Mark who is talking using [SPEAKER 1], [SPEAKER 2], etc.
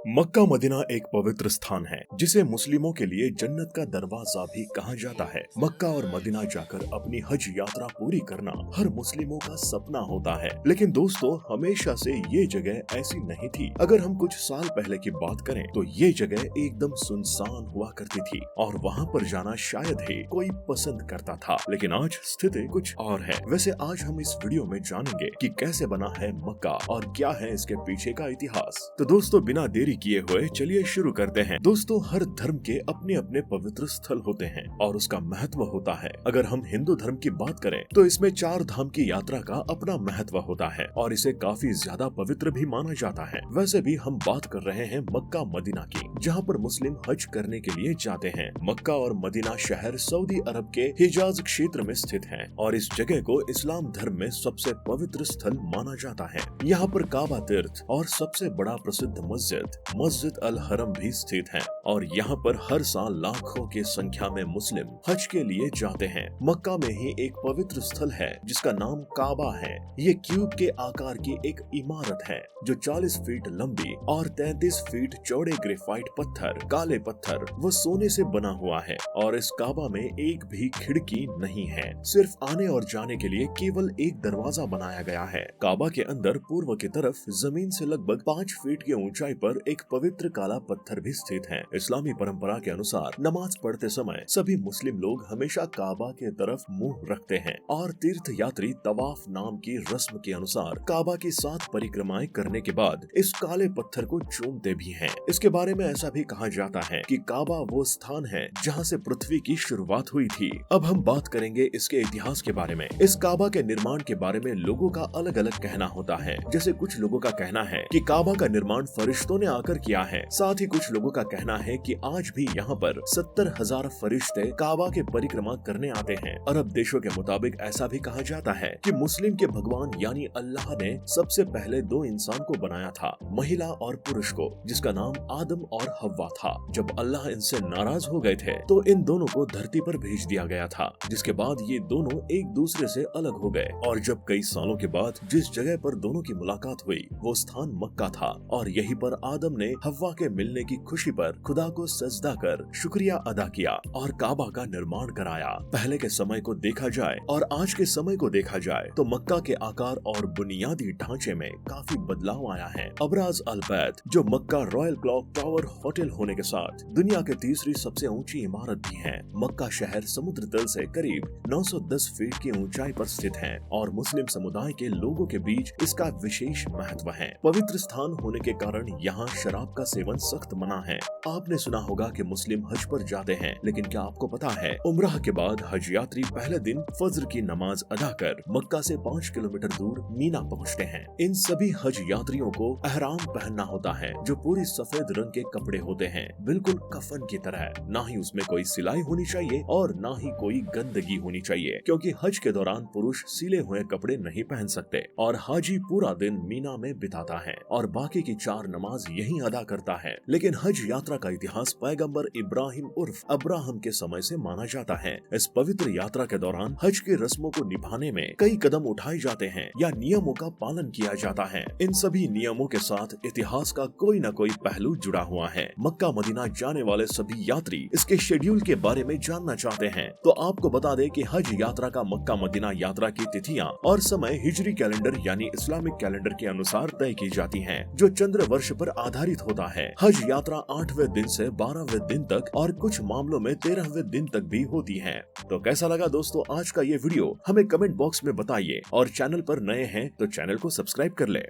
[SPEAKER 1] Mecca Medina एक पवित्र स्थान है जिसे मुस्लिमों के लिए जन्नत का दरवाजा भी कहा जाता है। मक्का और मदीना जाकर अपनी हज यात्रा पूरी करना हर मुस्लिमों का सपना होता है, लेकिन दोस्तों हमेशा से ये जगह ऐसी नहीं थी। अगर हम कुछ साल पहले की बात करें तो ये जगह एकदम सुनसान हुआ करती थी और वहाँ पर जाना शायद ही कोई पसंद करता था, लेकिन आज स्थिति कुछ और है। वैसे आज हम इस वीडियो में जानेंगे कि कैसे बना है मक्का और क्या है इसके पीछे का इतिहास। तो दोस्तों बिना देरी किए हुए चलिए शुरू करते हैं। दोस्तों हर धर्म के अपने अपने पवित्र स्थल होते हैं और उसका महत्व होता है। अगर हम हिंदू धर्म की बात करें तो इसमें 4 धाम की यात्रा का अपना महत्व होता है और इसे काफी ज्यादा पवित्र भी माना जाता है। वैसे भी हम बात कर रहे हैं मक्का मदीना की, जहाँ पर मुस्लिम हज करने के लिए जाते हैं। मक्का और मदीना शहर सऊदी अरब के हिजाज क्षेत्र में स्थित है और इस जगह को इस्लाम धर्म में सबसे पवित्र स्थल माना जाता है। यहाँ पर काबा तीर्थ और सबसे बड़ा प्रसिद्ध मस्जिद अल हरम भी स्थित है और यहाँ पर हर साल लाखों की संख्या में मुस्लिम हज के लिए जाते हैं। मक्का में ही एक पवित्र स्थल है जिसका नाम काबा है। ये क्यूब के आकार की एक इमारत है जो 40 फीट लंबी और 33 फीट चौड़े ग्रेफाइट पत्थर, काले पत्थर व सोने से बना हुआ है और इस काबा में एक भी खिड़की नहीं है। सिर्फ आने और जाने के लिए केवल एक दरवाजा बनाया गया है। काबा के अंदर पूर्व की तरफ जमीन से लगभग 5 फीट की ऊंचाई पर एक पवित्र काला पत्थर भी स्थित है। इस्लामी परंपरा के अनुसार नमाज पढ़ते समय सभी मुस्लिम लोग हमेशा काबा के तरफ मुंह रखते हैं और तीर्थ यात्री तवाफ नाम की रस्म के अनुसार काबा की 7 परिक्रमाएं करने के बाद इस काले पत्थर को चूमते भी हैं। इसके बारे में ऐसा भी कहा जाता है कि काबा वो स्थान है जहाँ से पृथ्वी की शुरुआत हुई थी। अब हम बात करेंगे इसके इतिहास के बारे में। इस काबा के निर्माण के बारे में लोगों का अलग अलग कहना होता है। जैसे कुछ लोगों का कहना है कि काबा का निर्माण फरिश्तों ने आकर किया है। साथ ही कुछ लोगों का कहना है कि आज भी यहाँ पर 70,000 फरिश्ते काबा के परिक्रमा करने आते हैं। अरब देशों के मुताबिक ऐसा भी कहा जाता है कि मुस्लिम के भगवान यानी अल्लाह ने सबसे पहले 2 इंसान को बनाया था, महिला और पुरुष को, जिसका नाम आदम और हव्वा था। जब अल्लाह इनसे नाराज हो गए थे तो इन दोनों को धरती पर भेज दिया गया था, जिसके बाद ये दोनों एक दूसरे से अलग हो गए और जब कई सालों के बाद जिस जगह पर दोनों की मुलाकात हुई वो स्थान मक्का था और यहीं पर आदम ने हव्वा के मिलने की खुशी पर खुदा को सजदा कर शुक्रिया अदा किया और काबा का निर्माण कराया। पहले के समय को देखा जाए और आज के समय को देखा जाए तो मक्का के आकार और बुनियादी ढांचे में काफी बदलाव आया है। अबराज अल बैत जो मक्का रॉयल क्लॉक टावर होटल होने के साथ दुनिया के तीसरी सबसे ऊंची इमारत भी है। मक्का शहर समुद्र तल से करीब 910 फीट की ऊंचाई पर स्थित है और मुस्लिम समुदाय के लोगों के बीच इसका विशेष महत्व है। पवित्र स्थान होने के कारण यहाँ शराब का सेवन सख्त मना है। आपने सुना होगा कि मुस्लिम हज पर जाते हैं, लेकिन क्या आपको पता है उम्राह के बाद हज यात्री पहले दिन फज्र की नमाज अदा कर मक्का से 5 किलोमीटर दूर मीना पहुँचते हैं। इन सभी हज यात्रियों को एहराम पहनना होता है जो पूरी सफेद रंग के कपड़े होते हैं, बिल्कुल कफन की तरह। ना ही उसमें कोई सिलाई होनी चाहिए और ना ही कोई गंदगी होनी चाहिए, क्योंकि हज के दौरान पुरुष सिले हुए कपड़े नहीं पहन सकते और हाजी पूरा दिन मीना में बिताता है और बाकी की 4 नमाज यहीं अदा करता है। लेकिन हज यात्रा का इतिहास पैगंबर इब्राहिम उर्फ अब्राहम के समय से माना जाता है। इस पवित्र यात्रा के दौरान हज की रस्मों को निभाने में कई कदम उठाए जाते हैं या नियमों का पालन किया जाता है। इन सभी नियमों के साथ इतिहास का कोई न कोई पहलू जुड़ा हुआ है। मक्का मदीना जाने वाले सभी यात्री इसके शेड्यूल के बारे में जानना चाहते हैं तो आपको बता दें कि हज यात्रा का मक्का मदीना यात्रा की तिथियां और समय हिजरी कैलेंडर यानी इस्लामिक कैलेंडर के अनुसार तय की जाती हैं, जो चंद्र वर्ष पर आधारित होता है। हज यात्रा 8वें दिन से 12वें दिन तक और कुछ मामलों में 13वें दिन तक भी होती है। तो कैसा लगा दोस्तों आज का ये वीडियो, हमें कमेंट बॉक्स में बताइए और चैनल पर नए हैं तो चैनल को सब्सक्राइब कर ले।